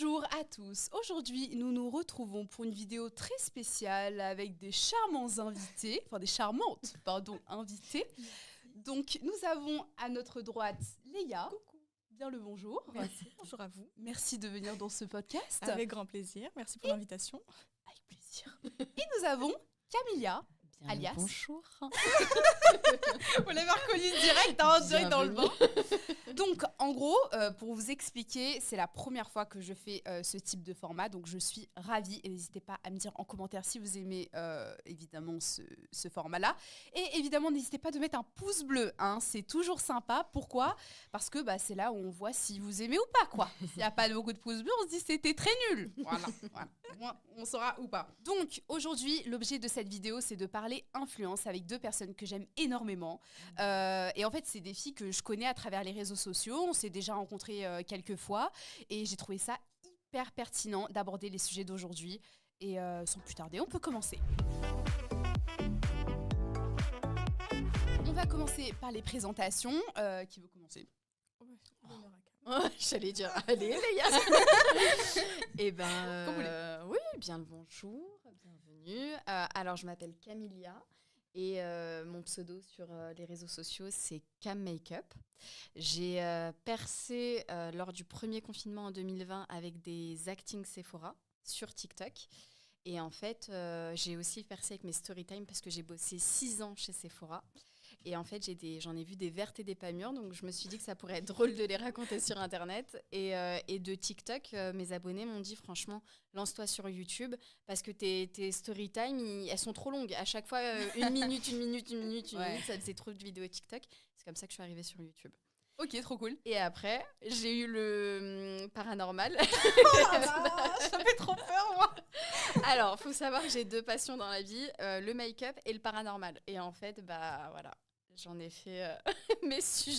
Bonjour à tous. Aujourd'hui, nous nous retrouvons pour une vidéo très spéciale avec des charmants invités, invités. Donc, nous avons à notre droite Léa. Coucou. Bien le bonjour. Merci, bonjour à vous. Merci de venir dans ce podcast. Avec grand plaisir, merci pour l'invitation. Avec plaisir. Et nous avons Camilla. Bien Alias. Bonjour. Vous l'avez reconnu direct, direct dans le bain. Donc, en gros, pour vous expliquer, c'est la première fois que je fais ce type de format. Donc, je suis ravie. Et n'hésitez pas à me dire en commentaire si vous aimez évidemment ce format-là. Et évidemment, n'hésitez pas de mettre un pouce bleu. Hein, c'est toujours sympa. Pourquoi ? Parce que c'est là où on voit si vous aimez ou pas, quoi. S'il n'y a pas beaucoup de pouces bleus, on se dit c'était très nul. Voilà. On saura ou pas. Donc, aujourd'hui, l'objet de cette vidéo, c'est de parler influence avec deux personnes que j'aime énormément. Et en fait, c'est des filles que je connais à travers les réseaux sociaux. On s'est déjà rencontrés quelques fois. Et j'ai trouvé ça hyper pertinent d'aborder les sujets d'aujourd'hui. Et sans plus tarder, on peut commencer. On va commencer par les présentations. Qui veut commencer ? J'allais dire, allez Léa. Eh ben, Comme vous voulez. oui, bien le bonjour, bienvenue. Alors, je m'appelle Camilla et mon pseudo sur les réseaux sociaux, c'est Cam Makeup. J'ai percé lors du premier confinement en 2020 avec des acting Sephora sur TikTok. Et en fait, j'ai aussi percé avec mes storytime parce que j'ai bossé 6 ans chez Sephora. Et en fait, j'en ai vu des vertes et des pas mûres, donc je me suis dit que ça pourrait être drôle de les raconter sur Internet. Et de TikTok, mes abonnés m'ont dit, franchement, lance-toi sur YouTube, parce que tes story time, elles sont trop longues. À chaque fois, une minute, ça faisait trop de vidéos TikTok. C'est comme ça que je suis arrivée sur YouTube. Ok, trop cool. Et après, j'ai eu le paranormal. Ça fait trop peur, moi. Alors, faut savoir que j'ai 2 passions dans la vie, le make-up et le paranormal. Et en fait, voilà. J'en ai fait mes sujets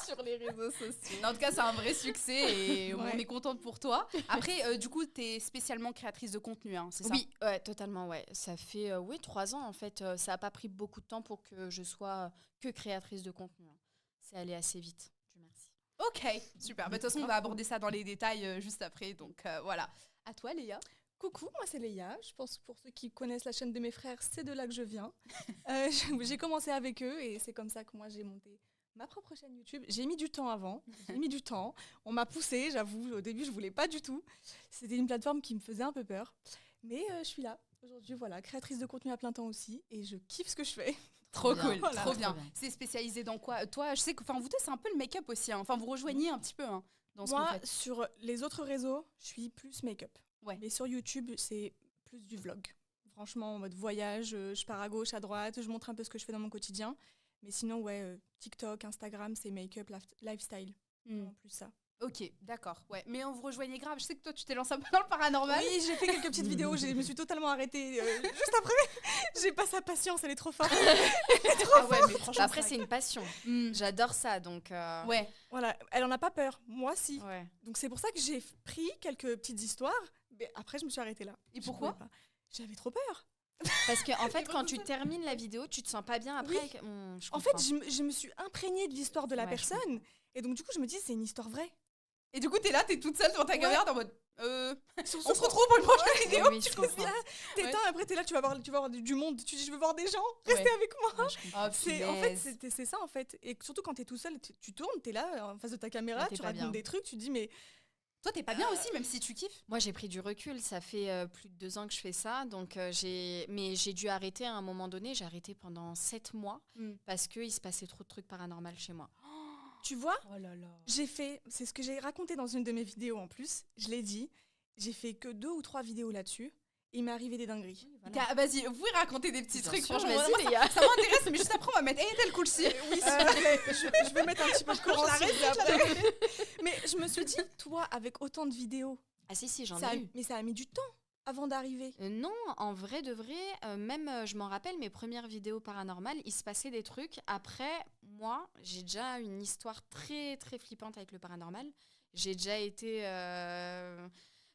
sur les réseaux sociaux. En tout cas, c'est un vrai succès et Ouais. on est contente pour toi. Après, du coup, tu es spécialement créatrice de contenu, hein, c'est ça ? Oui, ouais, totalement, ouais. Ça fait 3 ans, en fait. Ça n'a pas pris beaucoup de temps pour que je sois que créatrice de contenu. Hein. C'est allé assez vite, Dieu merci. Ok, super. De toute façon, on va aborder ça dans les détails juste après. Donc voilà. À toi, Léa. Coucou, moi c'est Léa. Je pense que pour ceux qui connaissent la chaîne de mes frères, c'est de là que je viens. J'ai commencé avec eux et c'est comme ça que moi j'ai monté ma propre chaîne YouTube. J'ai mis du temps avant, On m'a poussée, j'avoue. Au début, je voulais pas du tout. C'était une plateforme qui me faisait un peu peur. Mais je suis là. Aujourd'hui, voilà, créatrice de contenu à plein temps aussi. Et je kiffe ce que je fais. Trop bien. cool, Voilà. trop bien. Trop bien. C'est spécialisé dans quoi ? Toi, je sais que vous deux, c'est un peu le make-up aussi. Hein. Enfin, vous rejoignez un petit peu dans ce que vous Moi, faites. sur les autres réseaux, je suis plus make-up. Ouais. Mais sur YouTube, c'est plus du vlog. Franchement, en mode voyage, je pars à gauche, à droite, je montre un peu ce que je fais dans mon quotidien. Mais sinon, TikTok, Instagram, c'est make-up, lifestyle. En plus ça. Ok, d'accord. Ouais. Mais on vous rejoignait grave. Je sais que toi, tu t'es lancé un peu dans le paranormal. Oui, j'ai fait quelques petites vidéos, je me suis totalement arrêtée juste après. J'ai pas sa patience, elle est trop forte. Ah ouais, mais franchement, Après, c'est une passion. J'adore ça, donc... Ouais. Voilà, elle en a pas peur. Moi, si. Ouais. Donc c'est pour ça que j'ai pris quelques petites histoires. Mais après, je me suis arrêtée là. Et Je pourquoi ? pouvais pas. J'avais trop peur. Parce qu'en fait, quand tu termines la vidéo, tu te sens pas bien après. Oui. Je En fait, comprends. je me suis imprégnée de l'histoire de la Ouais, je personne. Et donc, du coup, je me dis, c'est une histoire vraie. Et du coup, t'es là, t'es toute seule devant ta caméra, t'es en mode. On se Surtout retrouve pour une prochaine vidéo. Oui, je comprends. T'éteins, après t'es là, tu vas voir du monde. Tu dis, je veux voir des gens, restez Ouais. avec moi. Ouais, je comprends. Oh, En fait, c'est ça en fait. Et surtout quand t'es tout seul, tu tournes, t'es là en face de ta caméra, Ouais, t'es tu pas racontes bien. des trucs, tu te dis, mais Toi, t'es pas bien aussi, même si tu kiffes. Moi, j'ai pris du recul. Ça fait plus de 2 ans que je fais ça. Donc, mais j'ai dû arrêter à un moment donné. J'ai arrêté pendant 7 mois parce qu'il se passait trop de trucs paranormaux chez moi. tu vois, Oh là là. c'est ce que j'ai raconté dans une de mes vidéos en plus, je l'ai dit, j'ai fait que 2 ou 3 vidéos là-dessus, et il m'est arrivé des dingueries. Voilà. Vas-y, vous pouvez raconter des petits Bien trucs. sûr, Franchement, vas-y, moi, Léa. ça m'intéresse, mais juste après, on va mettre tel coup ci. Oui, s'il te plaît, je vais mettre un petit peu de coran. l'arrête, s'il vous plaît. Mais je me suis dit, toi, avec autant de vidéos, Ah si, j'en ça ai eu. mais ça a mis du temps avant d'arriver. Non, en vrai de vrai, je m'en rappelle, mes premières vidéos paranormales, il se passait des trucs. Après, moi, j'ai déjà une histoire très, très flippante avec le paranormal. J'ai déjà été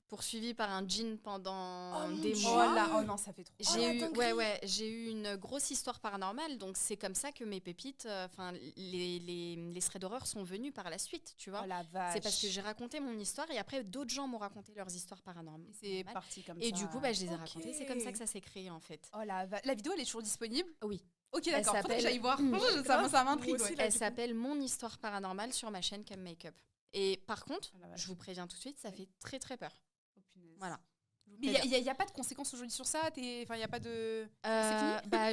poursuivie par un djinn pendant Oh mon des Dieu. Oh mois. là, oh non, ça fait trop. J'ai eu une grosse histoire paranormale, donc c'est comme ça que mes pépites, les threads d'horreur sont venus par la suite, tu vois. Oh la vache. C'est parce que j'ai raconté mon histoire et après d'autres gens m'ont raconté leurs histoires paranormales. C'est parti comme ça. Et du coup, je les ai Ok. racontées. C'est comme ça que ça s'est créé en fait. Oh la vidéo, elle est toujours disponible? Oui. Ok, Elle d'accord. Faudrait que s'appelle- j'aille voir. grave. Ça m'intrigue. Moi aussi, Ouais. là, Elle du coup. s'appelle Mon histoire paranormale sur ma chaîne Cam Makeup. Et par contre, Oh la vache. je vous préviens tout de suite, ça fait très très peur. Oh, punaise. Voilà. Mais il n'y a pas de conséquences aujourd'hui sur ça? Il n'y a pas de.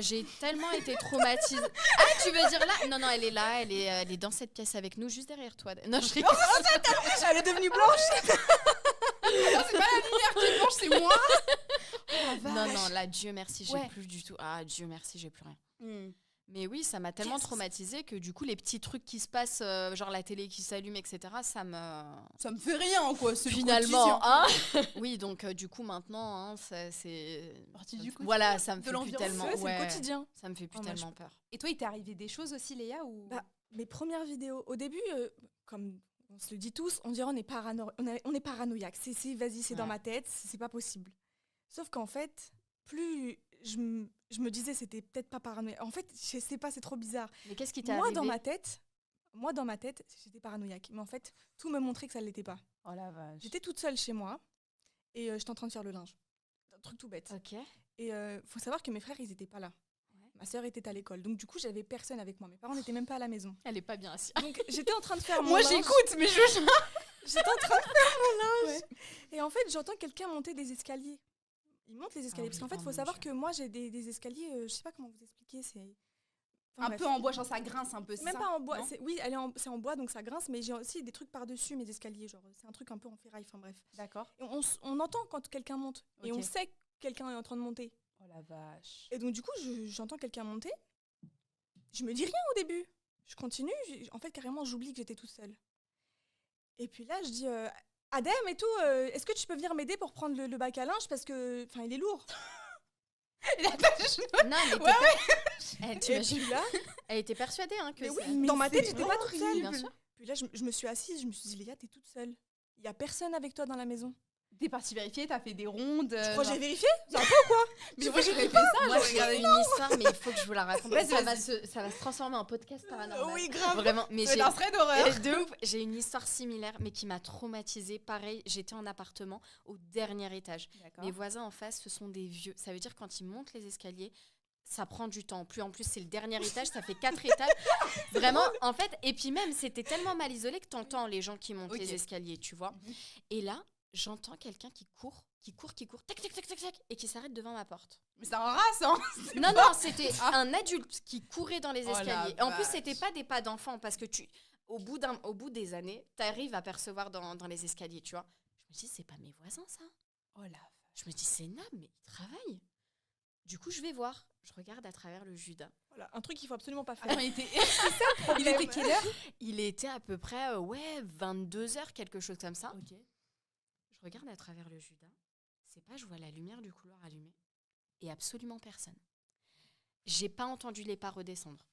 J'ai tellement été traumatisée. Ah, tu veux dire là? Non, elle est là, elle est dans cette pièce avec nous, juste derrière toi. Non, je rigole. Elle est devenue blanche. C'est pas la lumière qui mange, c'est moi. Oh, la vache. Non, là, Dieu merci, j'ai Ouais. plus du tout. Ah, Dieu merci, j'ai plus rien. Hmm. Mais oui, ça m'a tellement traumatisée que du coup, les petits trucs qui se passent, genre la télé qui s'allume, etc., ça me... Ça me fait rien, quoi. C'est le Finalement, quotidien. oui, donc du coup, maintenant, c'est... Partie du quotidien, Voilà, ça me de fait plus l'ambiance. tellement... Ouais, c'est ouais, le quotidien. ça me fait plus Oh, moi, tellement peur. Et toi, il t'est arrivé des choses aussi, Léa ou... Bah, mes premières vidéos, au début, comme on se le dit tous, on dirait on est, on est paranoïaque. Vas-y, c'est dans Ouais. ma tête, c'est pas possible. Sauf qu'en fait, plus je me disais c'était peut-être pas paranoïaque. En fait, je sais pas, c'est trop bizarre. Mais qu'est-ce qui t'est Moi arrivé? dans ma tête, j'étais paranoïaque. Mais en fait, tout me montrait que ça ne l'était pas. Oh la vache. J'étais toute seule chez moi et j'étais en train de faire le linge. Un truc tout bête. Ok. Et faut savoir que mes frères, ils étaient pas là. Ouais. Ma sœur était à l'école. Donc du coup, j'avais personne avec moi. Mes parents n'étaient même pas à la maison. Elle est pas bien assise. Donc j'étais en train de faire mon Moi, linge. j'écoute, mais je. J'étais en train de faire mon linge. Et en fait, j'entends quelqu'un monter des escaliers. Il monte les escaliers. Ah Parce oui, qu'en fait, il oh faut mon savoir Dieu. que moi, j'ai des escaliers, je sais pas comment vous expliquer. C'est Un peu en bois, genre ça grince un peu, c'est Même ça? pas en bois. Non. Oui, c'est en bois, donc ça grince. Mais j'ai aussi des trucs par-dessus mes escaliers. Genre, c'est un truc un peu en ferraille. Enfin bref. D'accord. Et on entend quand quelqu'un monte. Et Ok. on sait que quelqu'un est en train de monter. Oh la vache. Et donc, du coup, j'entends quelqu'un monter. Je me dis rien au début. Je continue. En fait, carrément, j'oublie que j'étais toute seule. Et puis là, je dis Adem et tout, est-ce que tu peux venir m'aider pour prendre le bac à linge parce que, enfin, il est lourd. Il a pas de cheveux. Non, elle était Ouais, Elle, Et t'imagines- puis là, elle était persuadée hein, que mais oui, ça- dans ma tête, c'est j'étais pas toute seule. Bien sûr. Puis là, je me suis assise, je me suis dit Léa, t'es toute seule. Il y a personne avec toi dans la maison. T'es partie vérifier, t'as fait des rondes. Je crois que genre- j'ai vérifié. C'est un peu ou quoi? Mais moi, j'aurais fait ça. Moi, j'aurais j'ai regardé une histoire, mais il faut que je vous la raconte. Vas-y, ça, vas-y. ça va se transformer en podcast paranormal. Oui, grave. Vraiment. Mais C'est j'ai un thread d'horreur. de ouf, j'ai une histoire similaire, mais qui m'a traumatisée. Pareil, j'étais en appartement au dernier étage. D'accord. Mes voisins en face, ce sont des vieux. Ça veut dire quand ils montent les escaliers, ça prend du temps. En plus, c'est le dernier étage, ça fait 4 étages. Vraiment, en fait, et puis même, c'était tellement mal isolé que t'entends les gens qui montent Ok. les escaliers, tu vois. Mhm. Et là, j'entends quelqu'un qui court, tac, tac, tac, tac, tac, et qui s'arrête devant ma porte. Mais c'est un rat, ça. Non, non, c'était un adulte qui courait dans les Oh la escaliers. Et en plus, vache. c'était pas des pas d'enfant, parce que au bout des années, t'arrives à percevoir dans les escaliers, tu vois. Je me dis, c'est pas mes voisins, ça. Oh la vache. Je me dis, c'est Nab, mais il travaille. Du coup, je vais voir. Je regarde à travers le Judas. Voilà, un truc qu'il faut absolument pas faire. Attends, il était. Il était quelle heure? Il était à peu près, 22h, quelque chose comme ça. Ok. Je regarde à travers le Judas. C'est pas, je vois la lumière du couloir allumée. Et absolument personne. J'ai pas entendu les pas redescendre.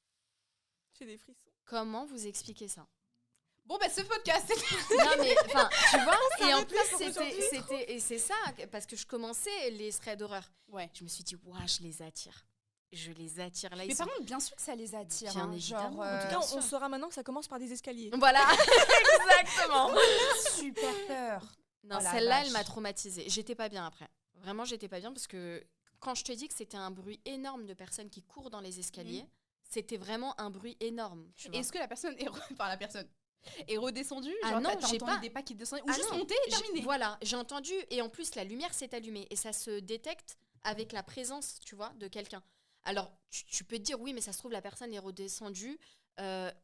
J'ai des frissons. Comment vous expliquez ça? Bon, bah, ce podcast, c'était. Non mais, enfin, tu vois, et en s'arrête là plus, pour aujourd'hui. et c'est ça, parce que je commençais les threads d'horreur. Ouais. Je me suis dit, waouh, je les attire. Je les attire là. Mais ils par sont- contre, bien sûr que ça les attire. Bien hein, évidemment. genre, En En tout Bien cas, sûr. on saura maintenant que ça commence par des escaliers. Voilà, exactement. super peur. Non, Oh la celle-là, vache. elle m'a traumatisée. J'étais pas bien après. Vraiment, j'étais pas bien parce que quand je te dis que c'était un bruit énorme de personnes qui courent dans les escaliers, c'était vraiment un bruit énorme. Tu vois. Est-ce que la personne est. Enfin, la personne est redescendue? Ah Genre, non, t'as j'ai entendu pas- des pas qui descendaient? Ou Ah juste non, monter et terminer? Voilà, j'ai entendu et en plus la lumière s'est allumée et ça se détecte avec la présence, tu vois, de quelqu'un. Alors, tu peux te dire oui, mais ça se trouve la personne est redescendue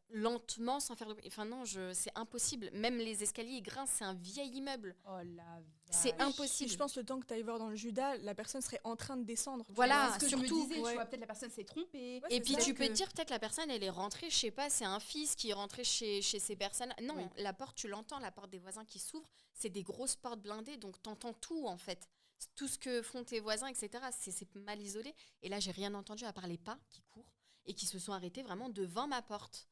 lentement sans faire de bruit. Enfin non, c'est impossible. Même les escaliers ils grincent, c'est un vieil immeuble. Oh la vache. C'est Puis impossible. je pense le temps que tu ailles voir dans le Judas, la personne serait en train de descendre. tu Voilà, vois. C'est ce que je me surtout, disais, ouais. tu vois, peut-être la personne s'est trompée. Ouais, Et c'est puis ça. tu peux que- te dire peut-être la personne elle est rentrée, je sais pas, c'est un fils qui est rentré chez ces personnes. Non, Oui. la porte tu l'entends, la porte des voisins qui s'ouvre, c'est des grosses portes blindées, donc t'entends tout en fait. Tout ce que font tes voisins, etc. C'est mal isolé. Et là j'ai rien entendu à part les pas qui courent et qui se sont arrêtés vraiment devant ma porte.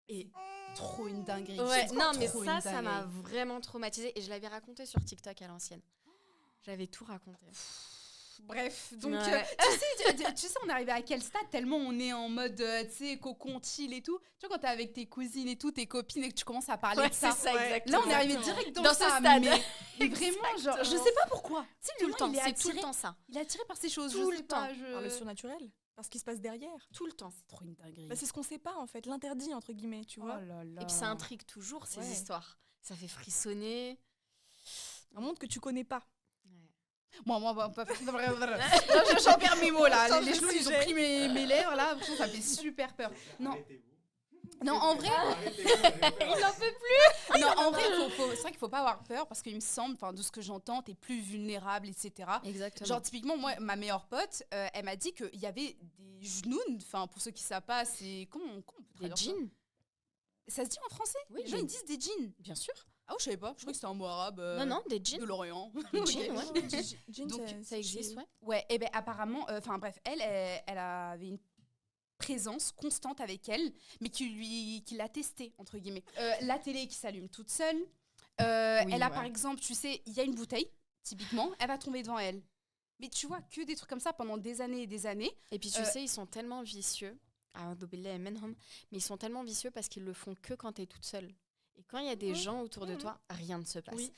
Et Trop une dinguerie. Ouais, C'est non, mais trop ça, une ça m'a dinguerie. vraiment traumatisée. Et je l'avais raconté sur TikTok à l'ancienne. J'avais tout raconté. Bref, donc Ouais. tu sais, on est arrivé à quel stade tellement on est en mode, tu sais, cocon chill et tout. Tu vois, quand t'es avec tes cousines et tout, tes copines et que tu commences à parler Ouais, de ça. c'est ça, Ouais. exactement. Là, on est arrivé Exactement. direct dans, Dans ce ça, stade. mais vraiment, genre, je sais pas pourquoi. Tu sais, Tout le l'humain, temps, il est c'est tout le attiré, temps ça. il est attiré par ces choses. Tout je sais le pas, temps. Par le surnaturel. Par ce qui se passe derrière. Tout le temps. C'est trop une dinguerie. Bah, c'est ce qu'on sait pas en fait, l'interdit entre guillemets, tu vois. Oh là là. Et puis ça intrigue toujours ces Ouais. histoires. Ça fait frissonner. Un monde que tu connais pas. Moi, j'en perds mes mots là. Change Les de genoux, ils ont sujet. pris mes lèvres là. Franchement, ça fait super peur. Non. Non, en vrai, Il en peut plus. non, en vrai, c'est vrai qu'il faut pas avoir peur parce qu'il me semble, enfin, de ce que j'entends, t'es plus vulnérable, etc. Exactement. Genre, typiquement, moi, ma meilleure pote, elle m'a dit qu'il y avait des genoux, enfin, pour ceux qui savent pas, c'est. Comment on peut Des traduire ça jeans. Ça se dit en français? Oui, Les gens, des- ils disent des jeans. Bien sûr. Ah, je savais pas. Je crois que c'était un mot arabe Non, non, des jeans. de l'Orient. Des Ok. jeans, ouais. Jeans, Donc, Ça existe, ouais. Ouais, et ben apparemment, enfin bref, elle avait une présence constante avec elle, mais qui l'a testée, entre guillemets. La télé qui s'allume toute seule. Oui, Elle a ouais. par exemple, tu sais, il y a une bouteille, typiquement, elle va tomber devant elle. Mais tu vois, que des trucs comme ça pendant des années et des années. Et puis tu sais, ils sont tellement vicieux. Mais ils sont tellement vicieux parce qu'ils le font que quand t'es toute seule. Et quand il y a des gens autour de toi, rien ne se passe. Oui.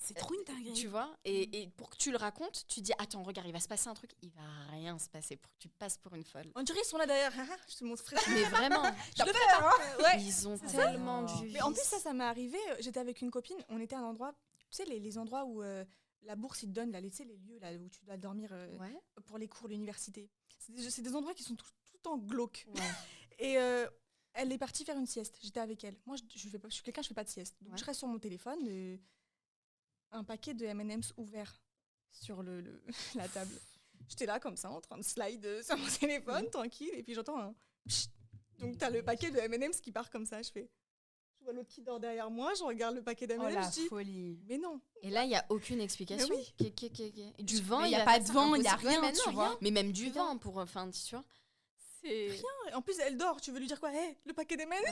C'est trop une dinguerie. Tu vois, et pour que tu le racontes, tu dis attends, regarde, il va se passer un truc, il va rien se passer pour que tu passes pour une folle. On dirait qu'ils sont là derrière. Je te montre frère. Mais vraiment, T'as Je le peur, fais, hein. Ouais. ils ont c'est ça. tellement du Mais en plus, vice. ça m'est arrivé. J'étais avec une copine. On était à un endroit, tu sais, les endroits où la bourse, ils te donnent, là, tu sais, les lieux là, où tu dois dormir Ouais, pour les cours, l'université. C'est des endroits qui sont tout le temps glauques. ouais. Et elle est partie faire une sieste. J'étais avec elle. Moi, je suis quelqu'un, je fais pas de sieste. Donc, Ouais. je reste sur mon téléphone. Un paquet de M&M's ouvert sur la table. J'étais là, comme ça, en train de slide sur mon téléphone, tranquille. Et puis, j'entends un pchit. Donc, t'as le paquet de M&M's qui part comme ça. Je vois l'autre qui dort derrière moi. Je regarde le paquet Oh d'M&M's. la je dis, folie. mais non. Et là, il n'y a aucune explication. Mais oui. Et du vent, Mais il y a va pas faire de ça, vent, il y a impossible. Ouais, rien, mais tu non, vois. rien. Mais même du Rien. vent, pour, enfin, tu vois. C'est... En plus, elle dort. Tu veux lui dire quoi? Hé, le paquet d'M&M's.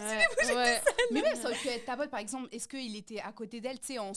Ouais. Mais même, ça aurait pu être ta pote, par exemple. Est-ce qu'il était à côté d'elle, tu sais, en se